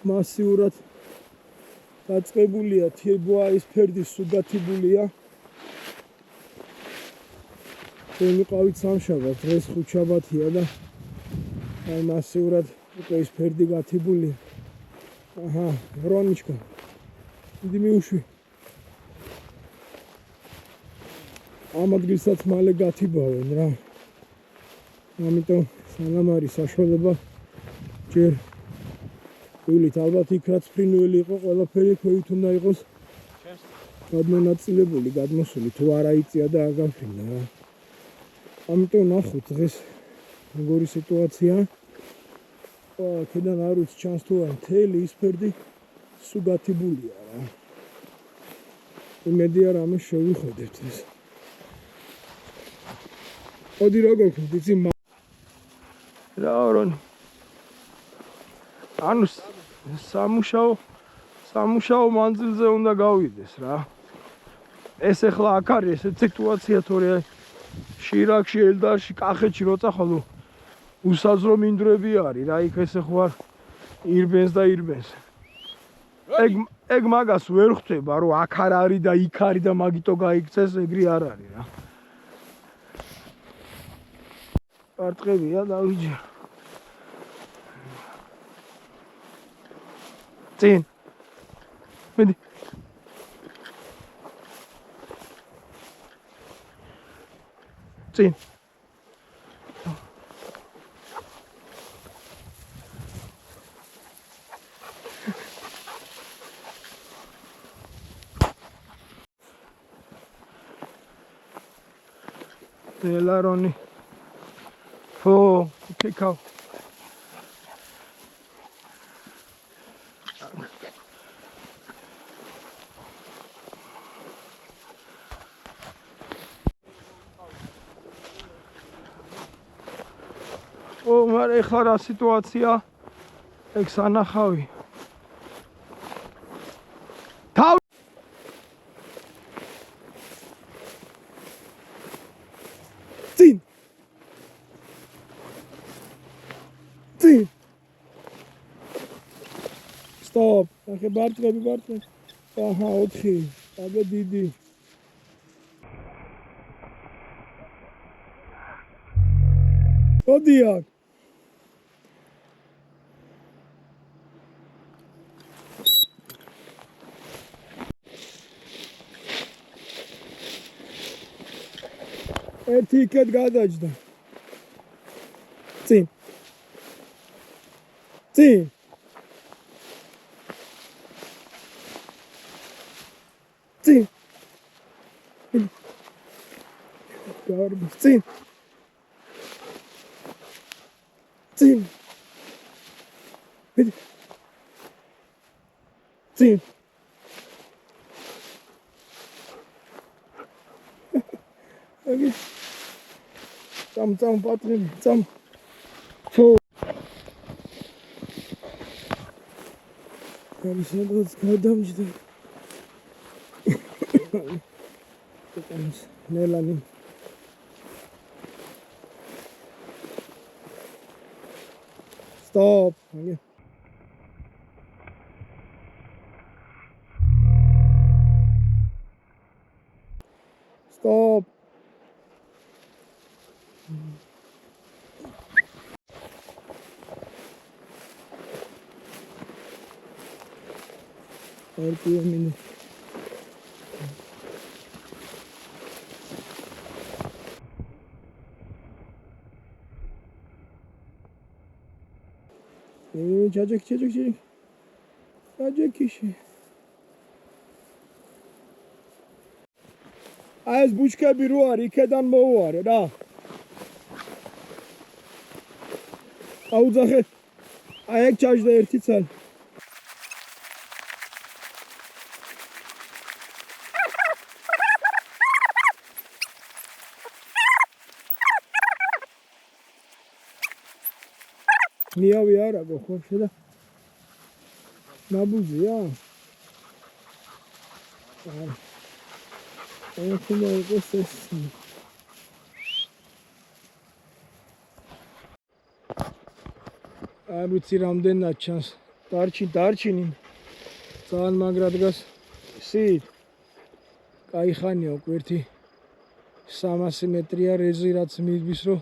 მასიურად დაწყებულია, თებოა ეს ფერდი სუგათიბულია. ვიყავით სამშაბათ, დღეს ხუთშაბათია და აი მასიურად უკვე ეს ფერდი გათიბულია. აჰა, რონიჩკა. დიდი მიუშვი. ამ ადგილსაც მალე გათიბავენ რა. ამიტომ სანამ არის საშუალება ჯერ ვილით ალბათ იქ რაც ფრინველი იყო ყველაფერი ქვევით უნდა იყოს გადმონაწილებული, გადმოსული თუ არა იწია და არ გაფრინდა რა. ამიტომ ნახოთ დღეს როგორი სიტუაცია. აქედან არ ვიცი ჩანს თუ არა მთელი ის ფერდი სუგათიბულია რა. იმედია რამე შევიხედებთ ეს. ოდი როგორ იცი რა რონი ანუ სამუშაო მანძილზე უნდა გავიდეს რა. ეს ახლა აქ არის ეს სიტუაცია თორე შირაქში, ელდარში, კახეთში როცა ხოლმე უსაზრო მინდვრები არის რა. იქ ესე ხო არ ირბენს და ირბენს. ეგ მაგას ვერ ხვდება რომ აქ არ არის და იქ არის და მაგიტო გაიქცეს, ეგრე არ არის რა. პარტყებია დავიჯერო. წინ. მიდი. წინ. Delaroni. Oh, pick up. Oh, mare ეხლა რა სიტუაცია? ეგ სანახავი. წინ. წინ. Stop. ახლა ბარტყები. აჰა, 4. აგე დიდი. ოდია. ერთი იქეთ გადაჯდა. წინ. წინ. წინ. გარბი. წინ. წინ. მიდი. წინ. აგი. წამ პატრონი, წამ. ფო. გამისადაც გადამჯდა. ნელანი. Stop. Okay. Stop. RPM. Çocuk. Çocuk kişi. Az buçka bir var, ikeden mi var, da? Auzakı, ayak çajda ertitsel. Niye bir ara bakıyor şurada? Nabuzu ya. Ayakımı aldı sesini. არ ვიცი რამდენად ჩანს დარჩინი ძალიან მაგრა დგას სით კაი ხანია გვერდი 300 მეტრია რეზე რაც მიდვის რომ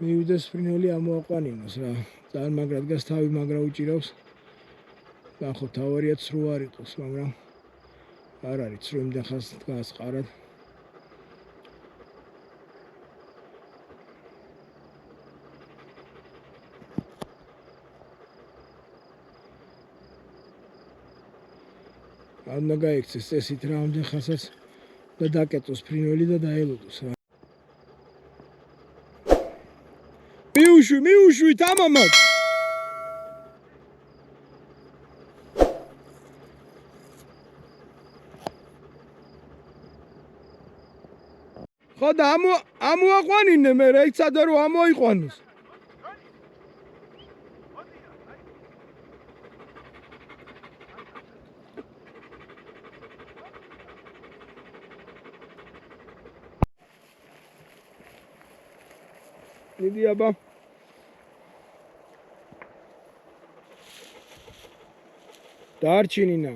მივიდეს ფრინველი ამოაყვანინოს რა ძალიან მაგრა დგას თავი მაგრა უჭირავს ნახო თავარია ცრუ არ იყოს მაგრამ არ არის ცრუ იმდენ ხანს დგას ყარად Одна გაიქცეს წესით რა ამდენ ხანსაც და დაკეტოს ფრინველი და დაელოდოს რა. მიუშვი თამამად. ხო და ამოაყვანინე მე რა იცადა რომ ამოიყვანოს. Დიდი აბა დარჩინინა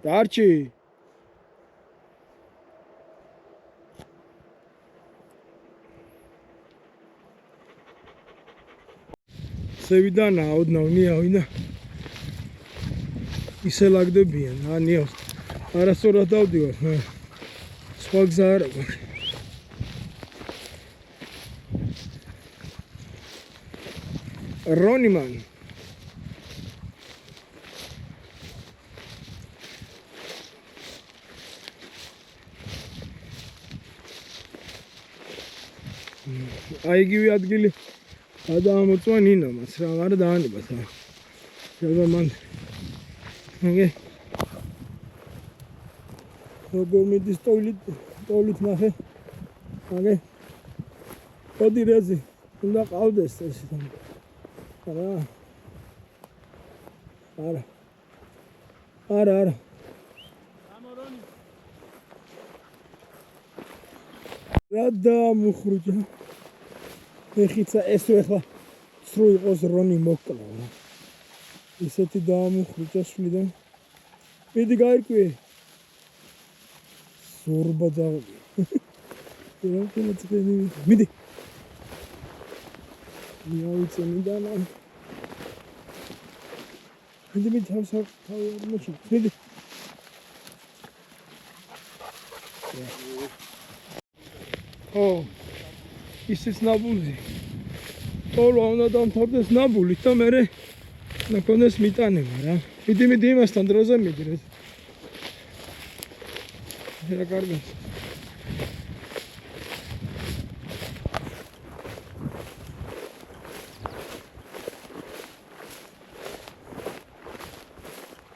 დარჩი სევიდანა ოდნავნიავი და ისე ლაგდებიან ანიავს არასწორად დავდივარ სხვა გზა არ აქვს რონიმან აი იგივე ადგილი გადაამოწვა ნინომაც რა არ დაანებათ რა შეიძლება მან მეგე როგორ მიდის ტოილით ნახე მეგე ოდი რეზი უნდა ყავდეს ეს არა რა დამუხრუჭა ეხიცა ესო ახლა ცრუ იყოს რონი მოკლა რა ისეთი დამუხრუჭა შლიდან მიდი გაირკვიე ზორბა დავდი რა თქმა მიდი მიავიცე მიდანა მიდი თავი მოჩი მიდი ო ისიც ნაბულზე ტოლო უნდა დამთავრდეს ნაბულით და მერე ნაკონდეს მიტანება რა მიდი იმასთან დროზე მიდი რა კარგი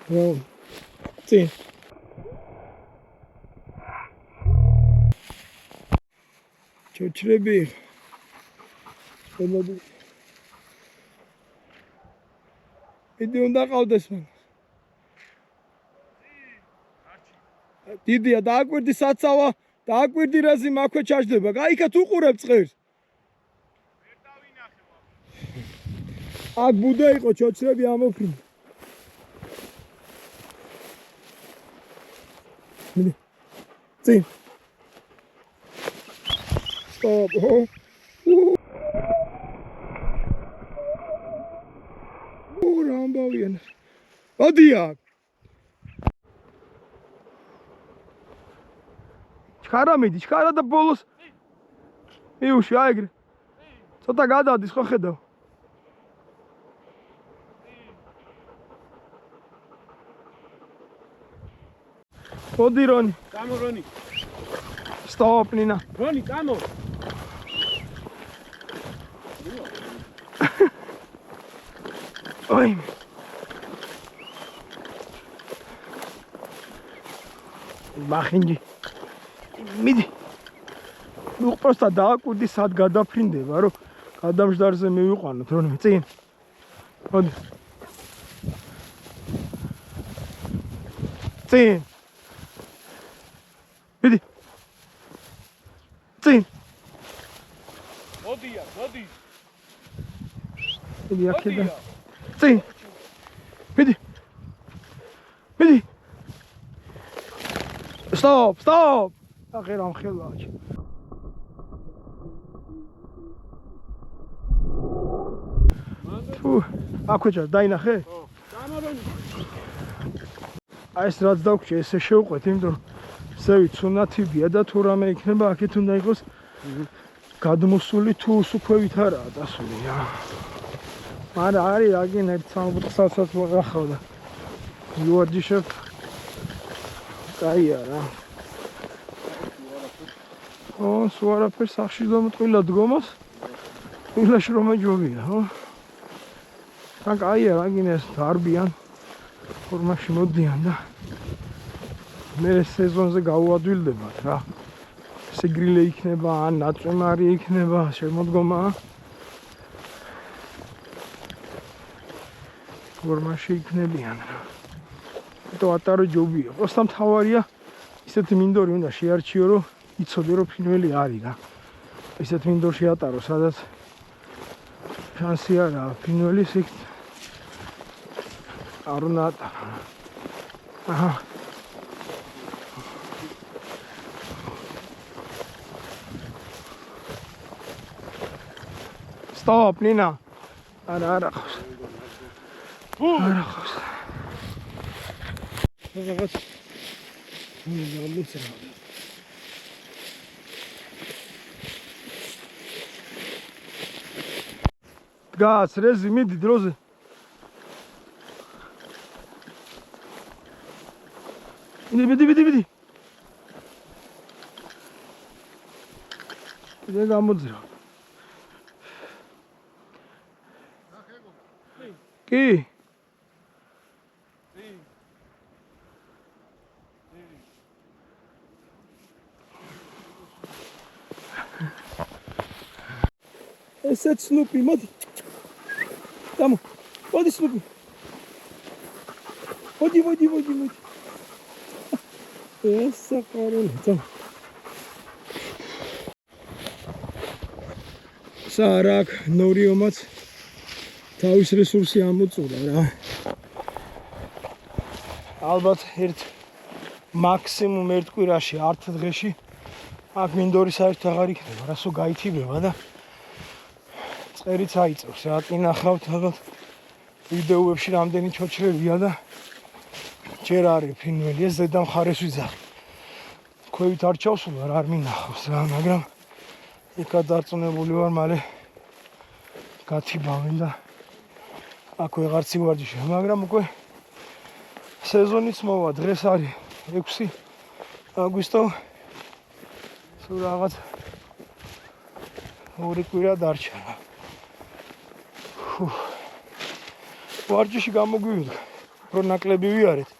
Wow. Sí. Çöçrebi. Olmadı. Videonda qaldes man. Didi, დააკვირდი საცავა, დააკვირდი რაზი მაქვე ჩაჯდება. გაიქათ უყურებ წყერს. ვერ დავინახე ვაფშე. აქ ბუდა იყო ჩოჩრები ამოფრინდა. Sim. Stop. Rambavien. Adiak. ჩქარა და ბოლოს მიუში აიგრე. ცოტა გადადის ხო ხედავ. მოდი რონი. გამო რონი. Stop, Nina. Roni, come on. Oi. Baxინჯი. მიდი. ნუ просто დააკვირდი სად გადაფრინდება, რომ გადამჟდარზე მივიყვანოთ, რონი, წინ. მოდი. წინ. მიდი. წინ. მოდი მოდია, მოდი. მიდი აქედან. წინ. მიდი. მიდი. Stop, stop. აღერამ ხელაჭ. თუ აქვეჭა დაინახე? ხო. დამაბანი. აი ეს რაც დავქჭე ესე შევყვეთ, იმიტომ რომ ზევით სუნათიბია და თუ რამე იქნება აქეთ უნდა იყოს გადმოსული თუ სუქვევით არაა დასული რა. მაგრამ არის აგენ ერთ სამბუთხსაც ვაღახავ და ვიوارჯიშებ. კაია რა. ო, სულ არაფერს სახში დამტყილა დგომას. ვილაში რომ ეჯობია, ხო? თან კაია რა გინეს დარბიან. ფორმაში მოდიან და მე სეზონზე გავუადვილდებათ რა. სიგრილე იქნება, ან ნაწვიმარი იქნება, შემოდგომა. ფორმაში იქნებიან რა. то ატარო ჯობია. просто მთავარია ისეთი მინდორი უნდა შეარჩიო, რომ იცოდე რომ ფინველი არის რა. ისეთ მინდორში ატარო, სადაც შანსი არაა ფინველის იქ არ უნდა ატარო. აჰა. Stop, Nina. არა ხავს. არა ხავს. რაღაც მიგალუცა. დგას რეზი მიდი დროზე. მიდი. მე გამოძრა. კი. ესეც სნუპი, მოდი. დამო. მოდი სნუპი. მოდი. ესა კარული, წამ. სარაკ ნორიომაც თავის რესურსი ამოწურა რა. ალბათ მაქსიმუმ ერთ კვირაში 10 დღეში აქ მინდორი საერთოდ აღარ იქნება, რასო გაითიბება და წერიც აიწევს რა. კინახავთ ალბათ ვიდეოებში რამდენი ჩოჩრებია და ჯერ არის ფინველი, ეს ზედა მხარეს ვიძახი. ქვევით არ ჩავსულა რა არ მინახავს რა, მაგრამ იქა დარწმუნებული ვარ მალე გათიბავენ და აქ ვეღარც ივარჯიშე, მაგრამ უკვე სეზონიც მოვა, დღეს არის 6 აგვისტო. სულ რაღაც 2 კვირა დარჩა. ვარჯიში გამოგვივიდა, რომ ნაკლები ვიარეთ,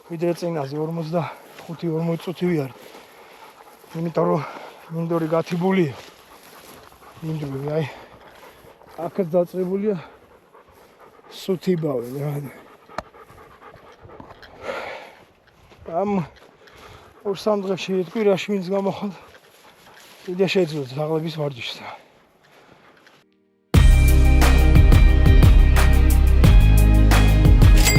ვიდრე წინაზე 45-40 წუთი ვიარეთ. იმიტომ რომ მინდორი გათიბულია. მინდორი აი აქაც დაწყებულია სუთიბავენ რა. ამ 2-3 დღეში ერთ კვირაში ვინც გამოხდა, კიდე შეძლოთაღლების ვარჯიშს.